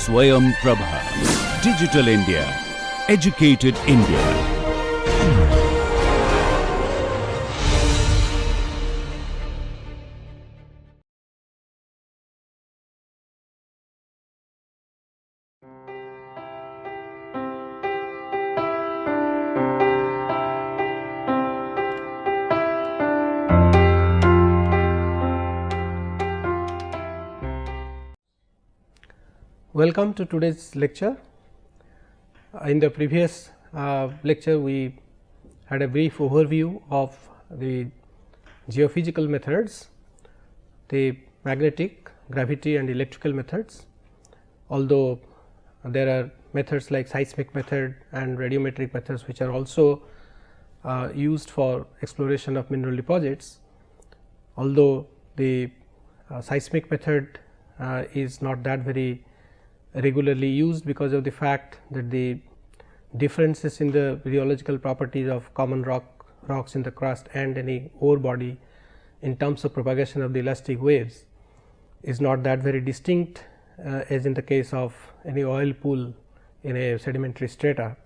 SwayamPrabha. Digital India. Educated India. Welcome to today's lecture. In the previous lecture, we had a brief overview of the geophysical methods, the magnetic, gravity and electrical methods. Although there are methods like seismic method and radiometric methods which are also used for exploration of mineral deposits. Although the seismic method is not that very regularly used because of the fact that the differences in the rheological properties of common rocks in the crust and any ore body in terms of propagation of the elastic waves is not that very distinct as in the case of any oil pool in a sedimentary strata.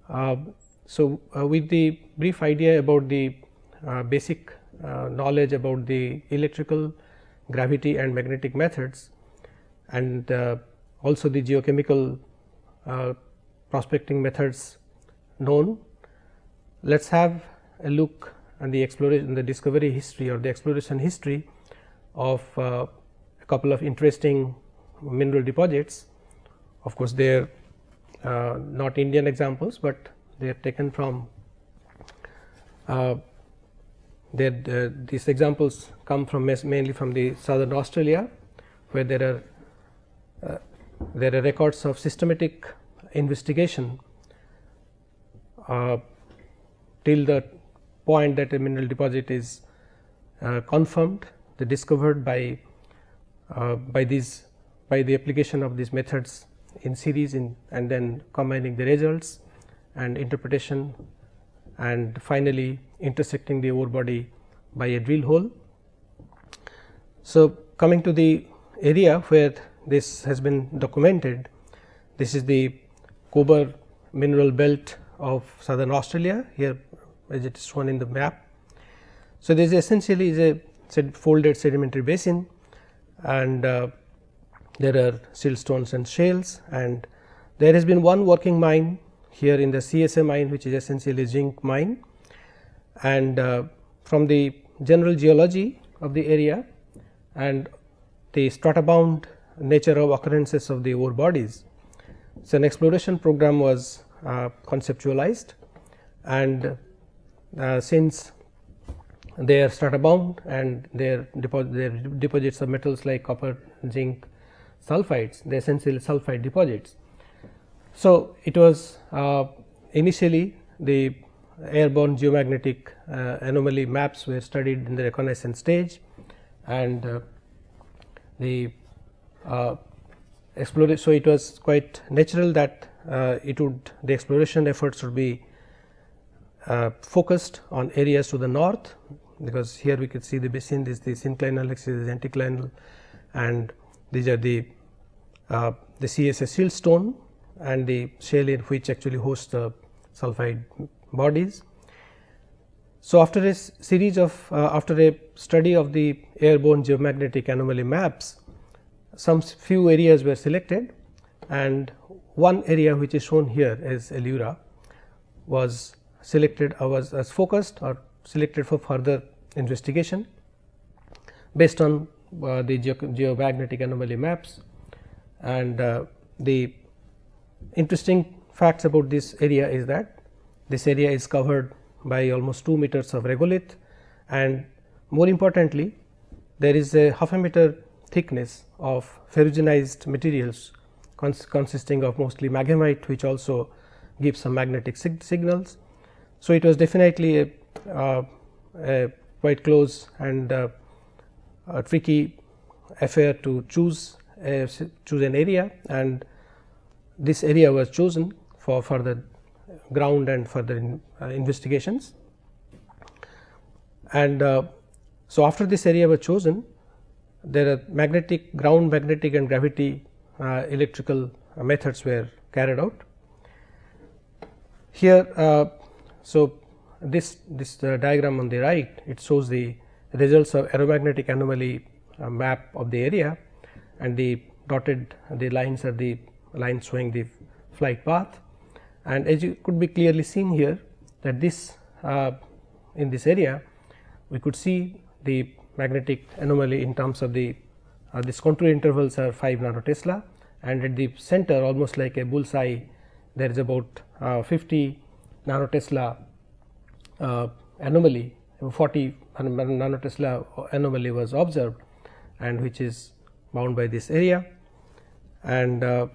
With the brief idea about the basic knowledge about the electrical, gravity and magnetic methods, and also the geochemical prospecting methods known, let us have a look at the exploration, the discovery history or the exploration history of a couple of interesting mineral deposits. Of course, they are not Indian examples, but they are taken from these examples come from mainly from the southern Australia, where there are records of systematic investigation till the point that a mineral deposit is confirmed, discovered by the application of these methods in series and then combining the results and interpretation, and finally intersecting the ore body by a drill hole. So, coming to the area where this has been documented, this is the Cobar mineral belt of southern Australia, here as it is shown in the map. So, this essentially is a folded sedimentary basin, and there are siltstones and shales, and there has been one working mine here in the CSA mine, which is essentially a zinc mine. And from the general geology of the area and the strata bound nature of occurrences of the ore bodies, so an exploration program was conceptualized, and since they are strata bound and their deposits of metals like copper, zinc, sulfides, they are essentially sulfide deposits. So, it was initially the airborne geomagnetic anomaly maps were studied in the reconnaissance stage, and the exploration. So, it was quite natural that the exploration efforts would be focused on areas to the north, because here we could see the basin, this is the synclinal, this is the anticlinal, and these are the CSA siltstone and the shale in which actually hosts the sulfide bodies. So, after a series of after a study of the airborne geomagnetic anomaly maps, some few areas were selected, and one area which is shown here as Elura was selected was as focused or selected for further investigation based on the geomagnetic anomaly maps. And the interesting facts about this area is that this area is covered by almost 2 meters of regolith, and more importantly there is a half a meter thickness of ferruginized materials consisting of mostly magnemite, which also gives some magnetic signals. So, it was definitely a quite close and a tricky affair to choose an area, and this area was chosen for further ground and further investigations. And so, after this area was chosen, there are ground magnetic and gravity electrical methods were carried out. Here, so this diagram on the right, it shows the results of aeromagnetic anomaly map of the area, and the dotted lines are the lines showing the flight path. And as you could be clearly seen here, that this in this area we could see the magnetic anomaly in terms of the these contour intervals are 5 nanotesla, and at the center, almost like a bullseye, there is about 50 nanotesla anomaly, 40 nanotesla anomaly was observed, and which is bound by this area. And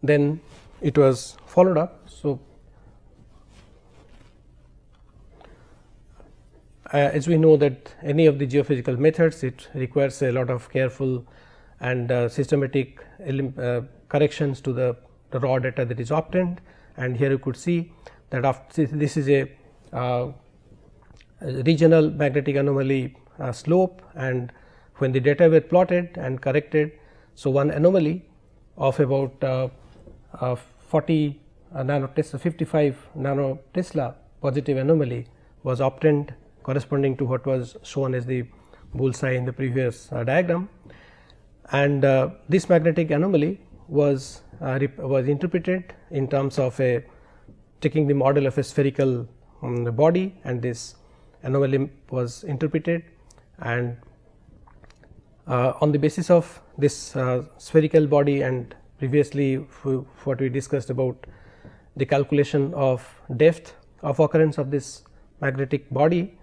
then it was followed up. So, as we know that any of the geophysical methods, it requires a lot of careful and systematic corrections to the raw data that is obtained. And here you could see that after this is a regional magnetic anomaly slope, and when the data were plotted and corrected, so one anomaly of about 40 nanotesla, 55 nanotesla positive anomaly was obtained, corresponding to what was shown as the bullseye in the previous diagram. And this magnetic anomaly was interpreted in terms of taking the model of a spherical body, and this anomaly was interpreted, and on the basis of this spherical body, and previously what we discussed about the calculation of depth of occurrence of this magnetic body,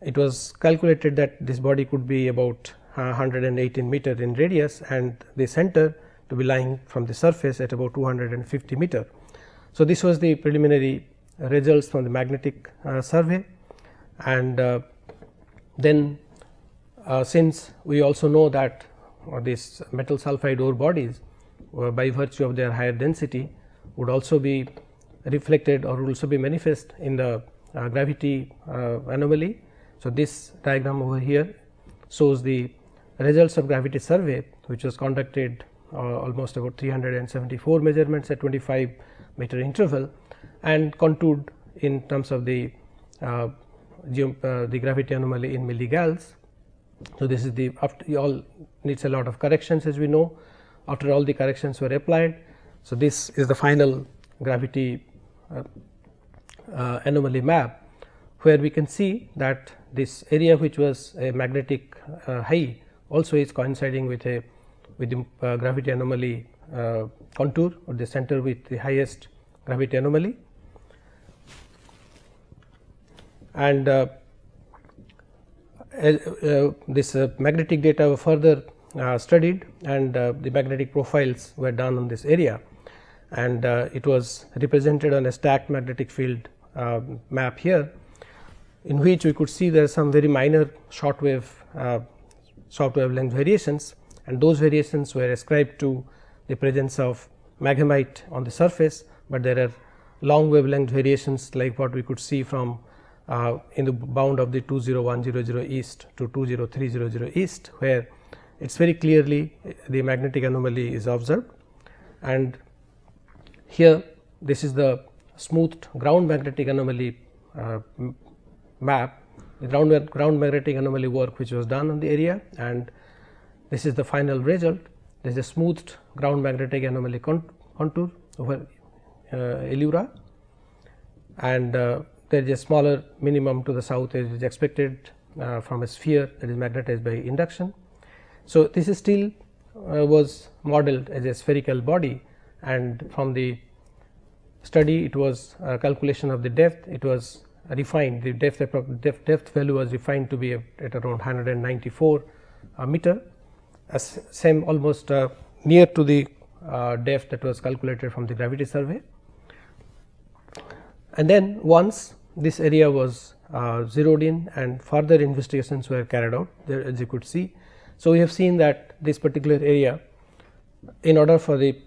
it was calculated that this body could be about 118 meter in radius, and the center to be lying from the surface at about 250 meter. So, this was the preliminary results from the magnetic survey. And then since we also know that these metal sulfide ore bodies, by virtue of their higher density, would also be reflected or would also be manifest in the gravity anomaly. So, this diagram over here shows the results of gravity survey, which was conducted almost about 374 measurements at 25 meter interval, and contoured in terms of the gravity anomaly in pracoi. So, this is the after all needs a lot of corrections, as we know. After all the corrections were applied, so this is the final gravity anomaly map, where we can see that this area which was a magnetic high also is coinciding with the gravity anomaly contour, or the center with the highest gravity anomaly. And this magnetic data were further studied, and the magnetic profiles were done on this area, and it was represented on a stacked magnetic field map here, in which we could see there are some very minor short wavelength variations, and those variations were ascribed to the presence of magmite on the surface, but there are long wavelength variations like what we could see from in the bound of the 20100 east to 20300 east, where it is very clearly the magnetic anomaly is observed. And here this is the smoothed ground magnetic anomaly map, the ground magnetic anomaly work which was done on the area, and this is the final result. There is a smoothed ground magnetic anomaly contour over Elura, and there is a smaller minimum to the south as is expected from a sphere that is magnetized by induction. So, this is still was modeled as a spherical body, and from the study it was calculation of the depth, it was refined, the depth value was refined to be at around 194 meter, same almost near to the depth that was calculated from the gravity survey. And then once this area was zeroed in and further investigations were carried out there, as you could see. So, we have seen that this particular area, in order for the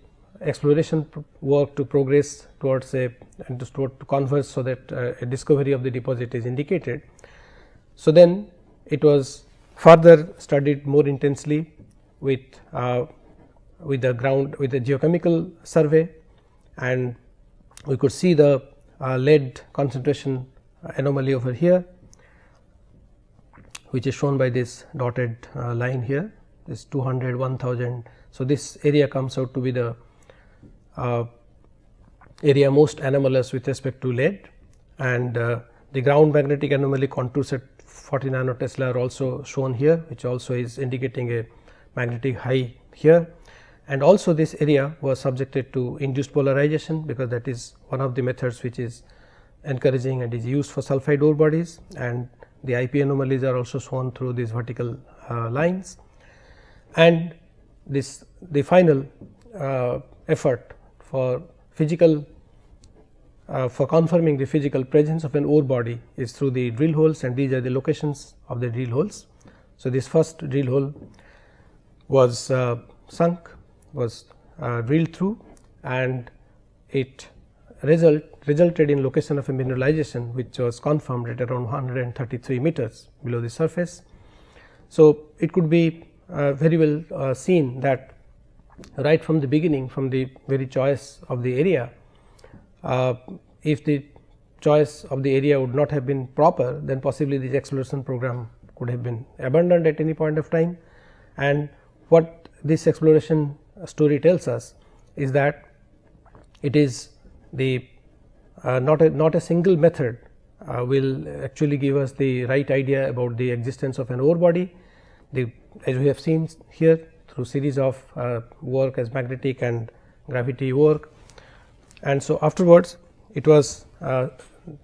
exploration work to progress towards a and to converge, so that a discovery of the deposit is indicated. So, then it was further studied more intensely with with the ground with the geochemical survey, and we could see the lead concentration anomaly over here, which is shown by this dotted line here, this 200, 1000. So, this area comes out to be the area most anomalous with respect to lead, and the ground magnetic anomaly contours at 40 nanotesla are also shown here, which also is indicating a magnetic high here. And also this area was subjected to induced polarization, because that is one of the methods which is encouraging and is used for sulphide ore bodies, and the IP anomalies are also shown through these vertical lines. And this the final effort for physical for confirming the physical presence of an ore body is through the drill holes, and these are the locations of the drill holes. So, this first drill hole was sunk, was drilled through, and it resulted in location of a mineralization which was confirmed at around 133 meters below the surface. So, it could be very well seen that right from the beginning, from the very choice of the area, if the choice of the area would not have been proper, then possibly this exploration program could have been abandoned at any point of time. And what this exploration story tells us is that it is the not a single method will actually give us the right idea about the existence of an ore body. As we have seen here through series of work as magnetic and gravity work, and so afterwards it was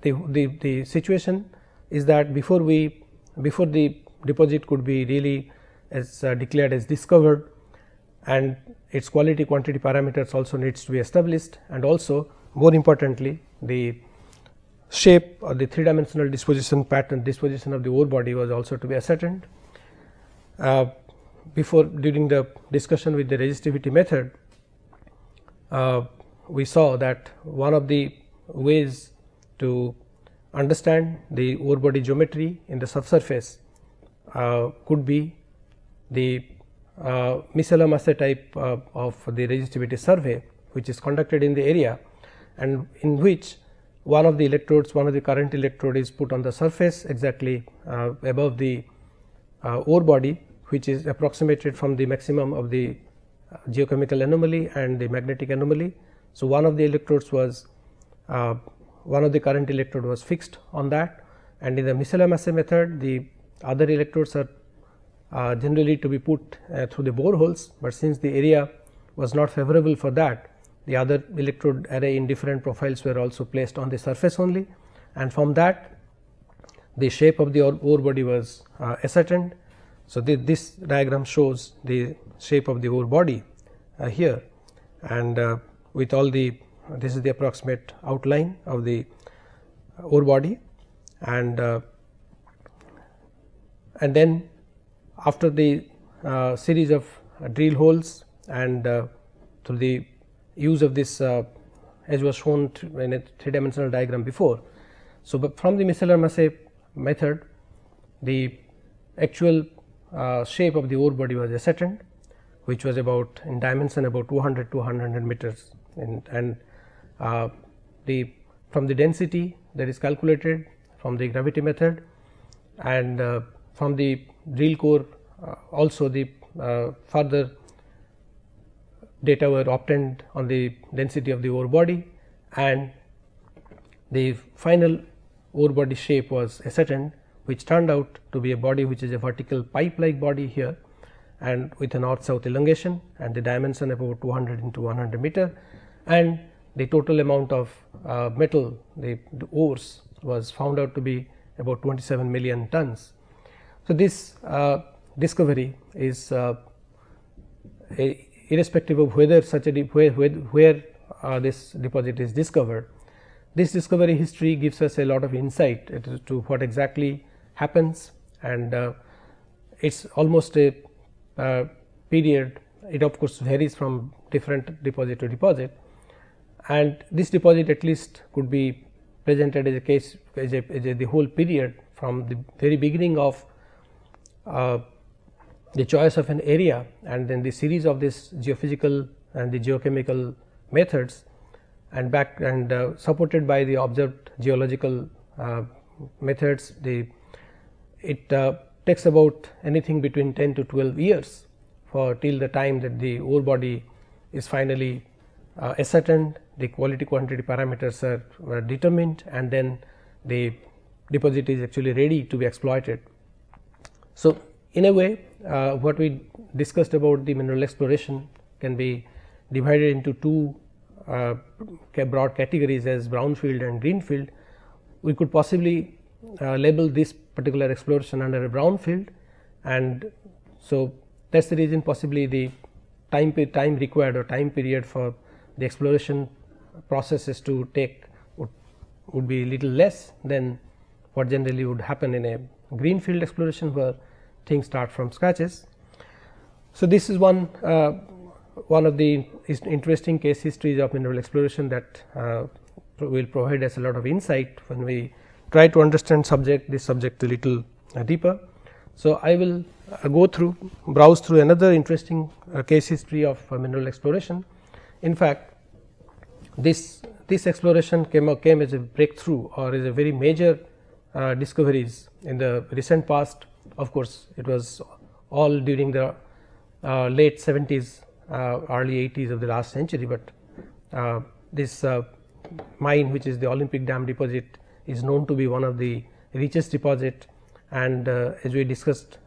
the situation is that before the deposit could be really as declared as discovered, and its quality quantity parameters also needs to be established, and also more importantly the shape or the 3-dimensional disposition pattern disposition of the ore body was also to be ascertained. During the discussion with the resistivity method, we saw that one of the ways to understand the ore body geometry in the subsurface could be the miscellaneous assay type of the resistivity survey, which is conducted in the area, and in which one of the current electrode is put on the surface exactly above the ore body, which is approximated from the maximum of the geochemical anomaly and the magnetic anomaly. So, one of the current electrode was fixed on that, and in the miscellaneous assay method the other electrodes are generally to be put through the bore holes, but since the area was not favorable for that, the other electrode array in different profiles were also placed on the surface only, and from that the shape of the ore body was ascertained. So, this diagram shows the shape of the ore body here, and with all this is the approximate outline of the ore body, and then after the series of drill holes and through the use of this as was shown in a 3-dimensional diagram before. So, but from the miscellaneous assay method, the actual shape of the ore body was ascertained, which was about in dimension about 200 to 100 meters, and from the density that is calculated from the gravity method, and from the drill core also the further data were obtained on the density of the ore body, and the final ore body shape was ascertained, which turned out to be a body which is a vertical pipe like body here, and with a north south elongation, and the dimension about 200 into 100 meter, and the total amount of metal, the ores, was found out to be about 27 million tons. So, this discovery is irrespective of whether such a where this deposit is discovered. This discovery history gives us a lot of insight to what exactly happens, and it is almost a period. It of course varies from different deposit to deposit, and this deposit at least could be presented as a case as the whole period from the very beginning of the the choice of an area and then the series of this geophysical and the geochemical methods and supported by the observed geological methods, it takes about anything between 10 to 12 years for till the time that the ore body is finally ascertained, the quality quantity parameters are determined, and then the deposit is actually ready to be exploited. So, in a way what we discussed about the mineral exploration can be divided into two broad categories as brownfield and greenfield. We could possibly label this particular exploration under a brownfield, and so that is the reason possibly the time required or time period for the exploration processes to take would be little less than what generally would happen in a greenfield exploration where things start from scratches. So, this is one of the interesting case histories of mineral exploration that will provide us a lot of insight when we try to understand this subject a little deeper. So, I will browse through another interesting case history of mineral exploration. In fact, this exploration came as a breakthrough or is a very major discoveries in the recent past. Of course, it was all during the late 70s, early 80s of the last century, but this mine, which is the Olympic Dam deposit, is known to be one of the richest deposit, and as we discussed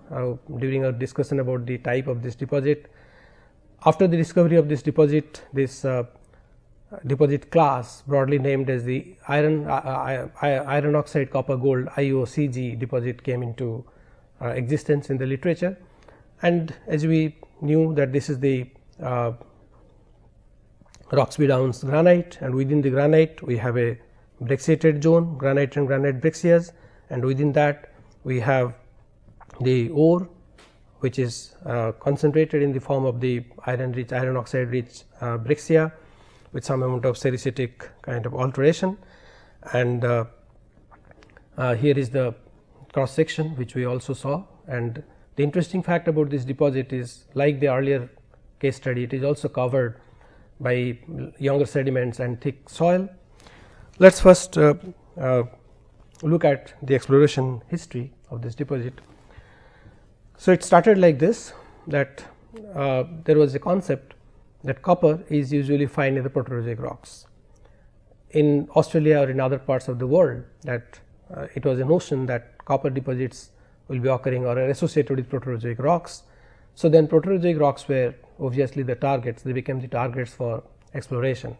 during our discussion about the type of this deposit, after the discovery of this deposit, this deposit class broadly named as the iron oxide copper gold IOCG deposit came into existence in the literature. And as we knew that this is the Roxby Downs granite, and within the granite we have a brecciated zone, granite and granite breccias, and within that we have the ore which is concentrated in the form of the iron oxide rich breccia with some amount of sericitic kind of alteration. And here is the cross section which we also saw. And the interesting fact about this deposit is, like the earlier case study, it is also covered by younger sediments and thick soil. Let us first look at the exploration history of this deposit. So, it started like this, that there was a concept that copper is usually found in the proterozoic rocks. In Australia or in other parts of the world, that it was a notion that copper deposits will be occurring or are associated with proterozoic rocks. So, then proterozoic rocks were obviously the targets, they became the targets for exploration.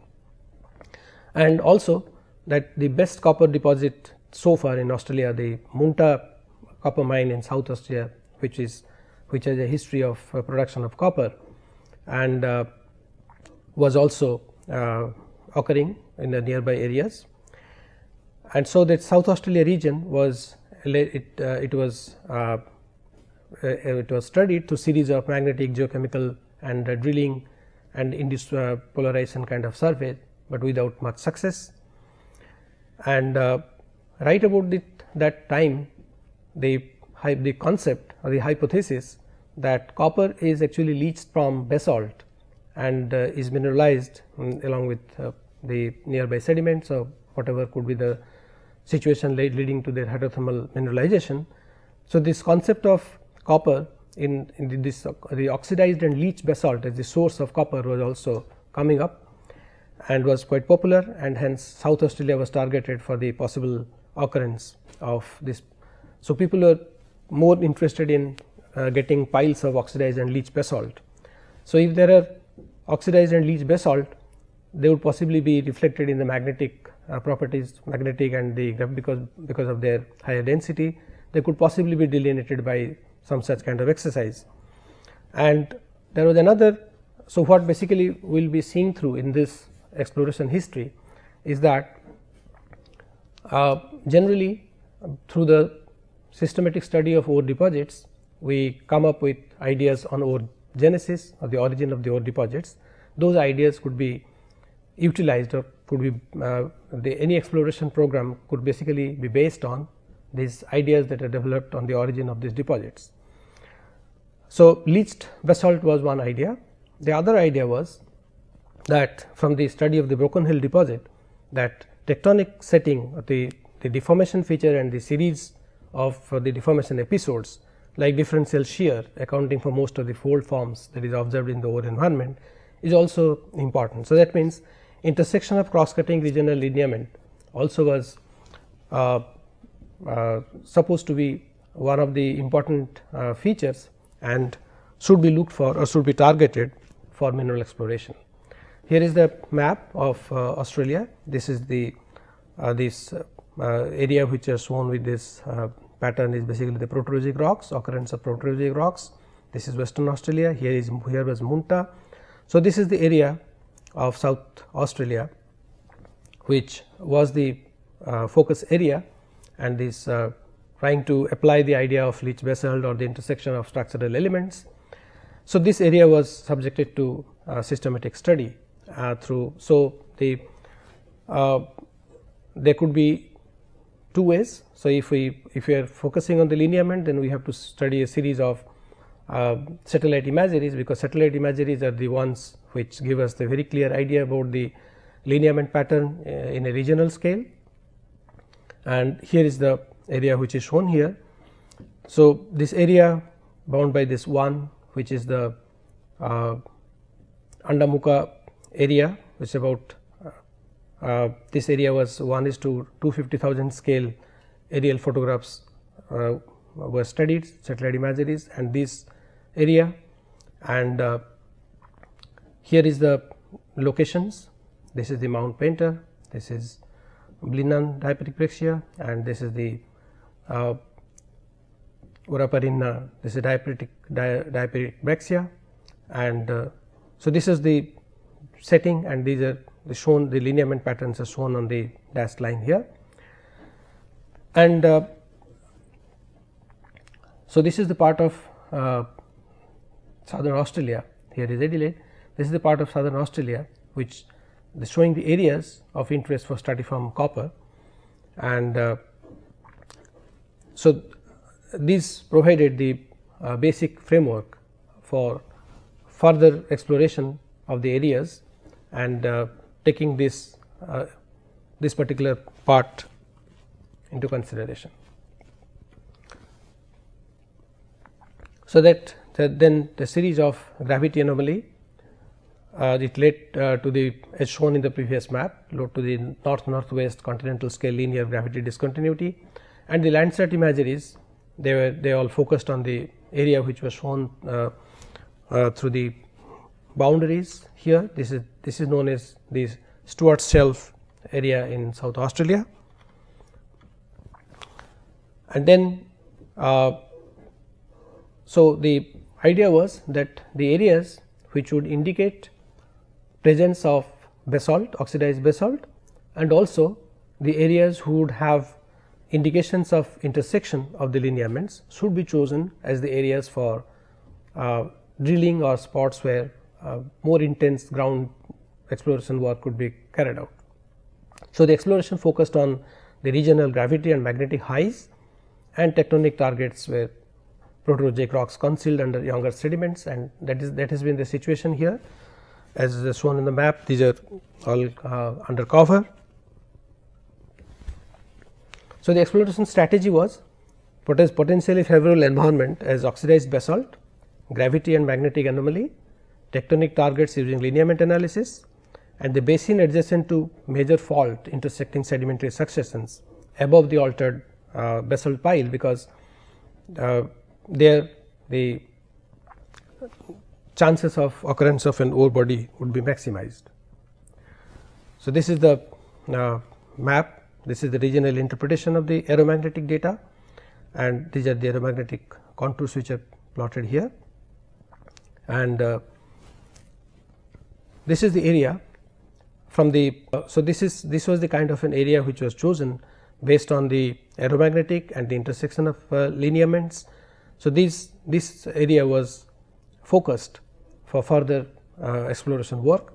And also that the best copper deposit so far in Australia, the Munta copper mine in South Australia, which has a history of production of copper, and was also occurring in the nearby areas. And so, that South Australia region was it was studied through series of magnetic, geochemical and drilling and induced polarization kind of survey, but without much success. And right about that time, the concept or the hypothesis that copper is actually leached from basalt and is mineralized along with the nearby sediments, or whatever could be the situation leading to their hydrothermal mineralization. So, this concept of copper in the oxidized and leached basalt as the source of copper was also coming up and was quite popular, and hence South Australia was targeted for the possible occurrence of this. So, people were more interested in getting piles of oxidized and leached basalt. So, if there are oxidized and leached basalt, they would possibly be reflected in the magnetic properties, magnetic and the because of their higher density, they could possibly be delineated by some such kind of exercise. And there was another. So, what basically we will be seeing through in this exploration history is that generally through the systematic study of ore deposits, we come up with ideas on ore genesis or the origin of the ore deposits. Those ideas could be utilized, or could be any exploration program could basically be based on these ideas that are developed on the origin of these deposits. So, leached basalt was one idea. The other idea was that from the study of the Broken Hill deposit, that tectonic setting of the deformation feature and the series of the deformation episodes like differential shear accounting for most of the fold forms that is observed in the ore environment is also important. So, that means intersection of cross cutting regional lineament also was supposed to be one of the important features and should be looked for or should be targeted for mineral exploration. Here is the map of Australia. This is the this area which is shown with this pattern is basically the proterozoic rocks, occurrence of proterozoic rocks. This is Western Australia. Here was Munta. So, this is the area of South Australia which was the focus area, and this trying to apply the idea of leach basalt or the intersection of structural elements. So, this area was subjected to systematic study through. So, there could be two ways. So, if we are focusing on the lineament, then we have to study a series of satellite imageries, because satellite imageries are the ones which give us the very clear idea about the lineament pattern in a regional scale. And here is the area which is shown here. So, this area bound by this 1, which is the Andamuka area, which is about this area was 1:250,000 scale aerial photographs were studied, satellite imageries, and this area, and here is the locations. This is the Mount Painter, this is Blinnan diapetic and this is the Uraparinna, this is diapetic brachia, and so this is the setting, and these are shown, the lineament patterns are shown on the dashed line here. And so, this is the part of Southern Australia. Here is Adelaide. This is the part of Southern Australia which is showing the areas of interest for stratiform copper, and so these provided the basic framework for further exploration of the areas and taking this particular part into consideration. So, that then the series of gravity anomaly it led to the, as shown in the previous map, led to the north-northwest continental scale linear gravity discontinuity, and the Landsat imageries, they all focused on the area which was shown through the boundaries here. This is known as the Stuart's Shelf area in South Australia, and then so the idea was that the areas which would indicate presence of basalt, oxidized basalt, and also the areas who would have indications of intersection of the lineaments should be chosen as the areas for drilling or spots where more intense ground exploration work could be carried out. So, the exploration focused on the regional gravity and magnetic highs and tectonic targets where proterozoic rocks concealed under younger sediments, and that has been the situation here. As shown in the map, these are all under cover. So, the exploration strategy was potentially favorable environment as oxidized basalt, gravity and magnetic anomaly, tectonic targets using lineament analysis, and the basin adjacent to major fault intersecting sedimentary successions above the altered basalt pile, because there the chances of occurrence of an ore body would be maximized. So, this is the map, this is the regional interpretation of the aeromagnetic data, and these are the aeromagnetic contours which are plotted here, and this is the area from the. So, this was the kind of an area which was chosen based on the aeromagnetic and the intersection of lineaments. So, this area was focused for further exploration work,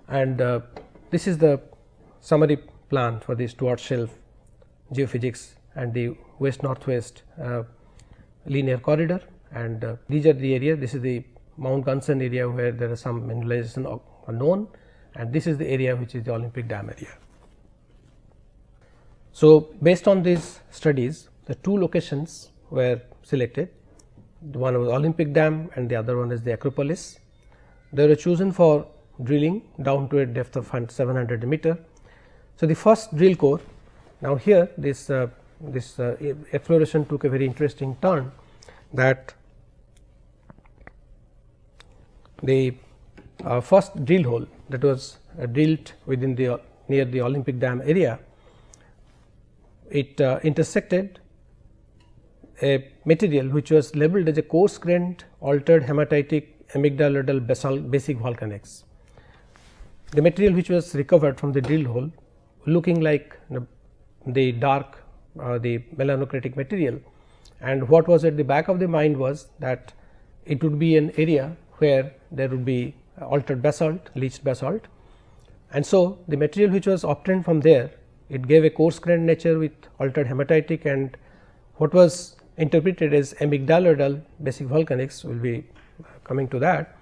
and this is the summary plan for the Stuart Shelf geophysics and the west northwest linear corridor, and these are the area. This is the Mount Gunson area where there is some mineralization known, and this is the area which is the Olympic Dam area. So, based on these studies, the two locations were selected. One was Olympic Dam and the other one is the Acropolis. They were chosen for drilling down to a depth of 700 meter. So, the first drill core, now here this exploration took a very interesting turn, that the first drill hole that was drilled within the near the Olympic Dam area, it intersected a material which was labeled as a coarse grained altered hematitic amygdaloidal basic volcanics. The material which was recovered from the drill hole looking like the dark the melanocratic material, and what was at the back of the mind was that it would be an area where there would be altered basalt, leached basalt, and so the material which was obtained from there, it gave a coarse grained nature with altered hematitic and what was interpreted as amygdaloidal basic volcanics. Will be coming to that.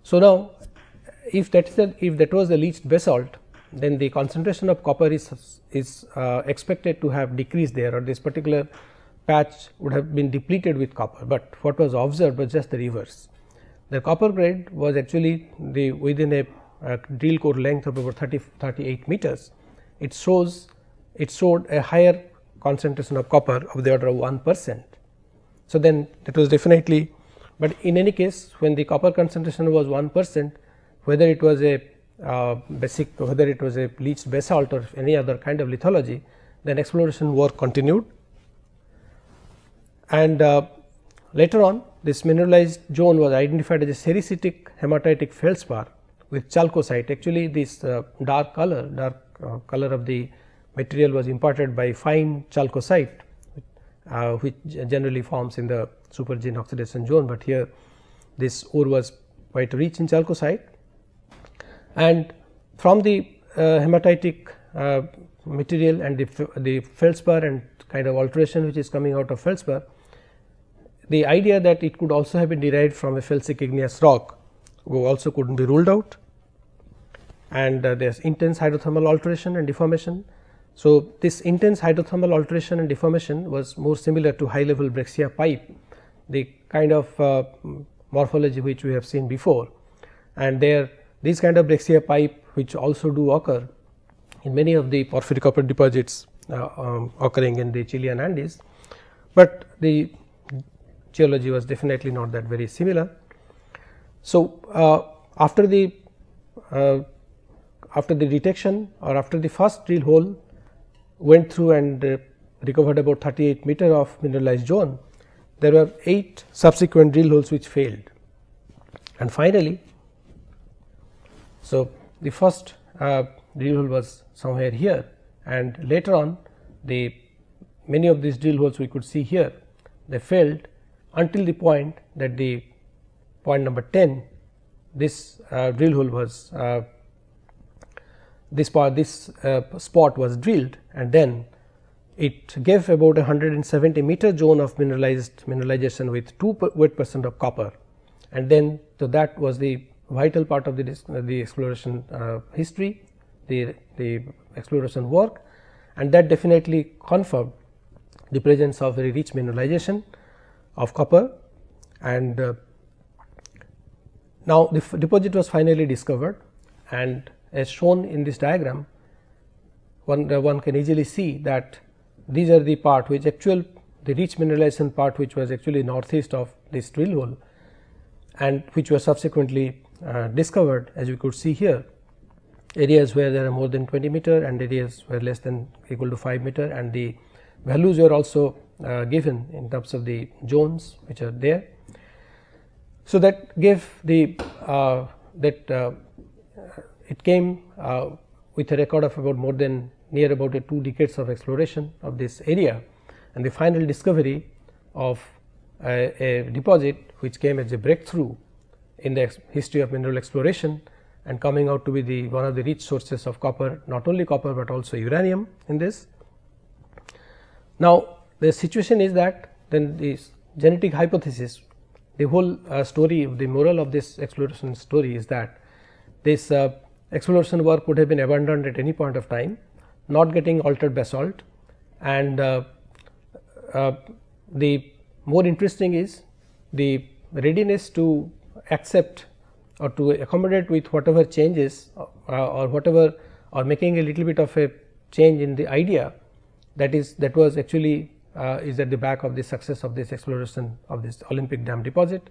So, now if that was the leached basalt, then the concentration of copper is expected to have decreased there, or this particular patch would have been depleted with copper, but what was observed was just the reverse. The copper grade was actually within a drill core length of about 38 meters. It showed a higher concentration of copper of the order of 1%. So, then that was definitely, but in any case when the copper concentration was 1%, whether it was a whether it was a leached basalt or any other kind of lithology, then exploration work continued. And later on this mineralized zone was identified as a sericitic hematitic feldspar with chalcocite. Actually this dark color of the material was imparted by fine chalcocite, which generally forms in the supergene oxidation zone, but here this ore was quite rich in chalcocite. And from the hematitic material and the feldspar and kind of alteration which is coming out of feldspar, the idea that it could also have been derived from a felsic igneous rock also could not be ruled out, and there is intense hydrothermal alteration and deformation. So, this intense hydrothermal alteration and deformation was more similar to high level Brexia pipe, the kind of morphology which we have seen before, and these kind of Brexia pipe which also do occur in many of the porphyry copper deposits occurring in the Chilean Andes, but the geology was definitely not that very similar. So, after the detection or after the first drill hole went through and recovered about 38 meter of mineralized zone, there were 8 subsequent drill holes which failed, and finally, so the first drill hole was somewhere here, and later on many of these drill holes we could see here, they failed until the point that the point number 10, this drill hole was this spot was drilled, and then it gave about 170 meter zone of mineralization with 2% of copper, and then so that was the vital part of the exploration history, the exploration work, and that definitely confirmed the presence of very rich mineralization of copper. And now the deposit was finally discovered, and as shown in this diagram, one can easily see that these are the part which the rich mineralization part which was actually northeast of this drill hole, and which was subsequently discovered, as we could see here, areas where there are more than 20 meter and areas where less than equal to 5 meter, and the values were also given in terms of the zones which are there. So, that gave the it came with a record of about near about 2 decades of exploration of this area, and the final discovery of a deposit which came as a breakthrough in the history of mineral exploration, and coming out to be one of the rich sources of copper, not only copper but also uranium in this. Now, the situation is that then this genetic hypothesis, the whole story, the moral of this exploration story is that this exploration work would have been abandoned at any point of time, not getting altered basalt, and the more interesting is the readiness to accept or to accommodate with whatever changes or whatever, or making a little bit of a change in the idea that was actually is at the back of the success of this exploration of this Olympic Dam deposit.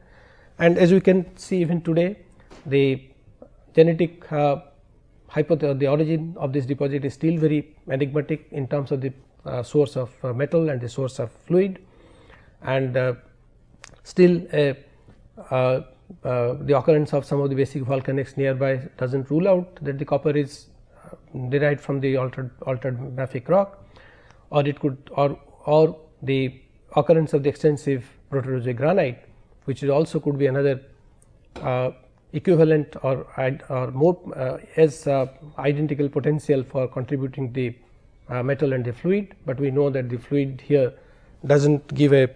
And as we can see even today, the genetic the origin of this deposit is still very enigmatic in terms of the source of metal and the source of fluid, and still the occurrence of some of the basic volcanics nearby does not rule out that the copper is derived from the altered mafic rock, or it could or the occurrence of the extensive Proterozoic granite, which is also could be another equivalent or more as identical potential for contributing the metal and the fluid, but we know that the fluid here does not give a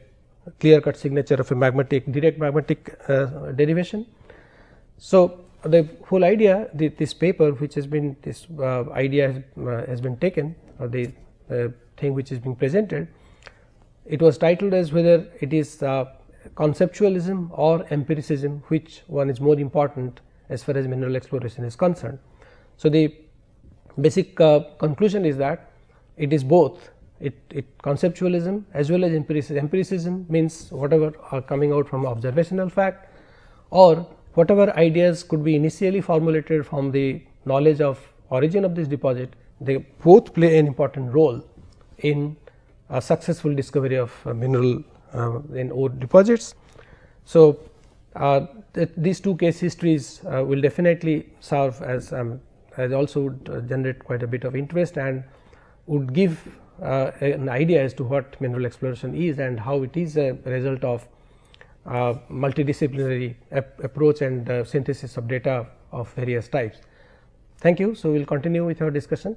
clear cut signature of a direct magmatic derivation. So, the whole idea, this paper which has been this idea has been taken, or the thing which is being presented, it was titled as whether it is conceptualism or empiricism, which one is more important as far as mineral exploration is concerned. So, the basic conclusion is that it is both, conceptualism as well as empiricism. Empiricism means whatever are coming out from observational fact, or whatever ideas could be initially formulated from the knowledge of origin of this deposit, they both play an important role in a successful discovery of mineral in ore deposits. So, these two case histories will definitely serve as also would generate quite a bit of interest and would give an idea as to what mineral exploration is and how it is a result of multidisciplinary approach and synthesis of data of various types. Thank you. So, we will continue with our discussion.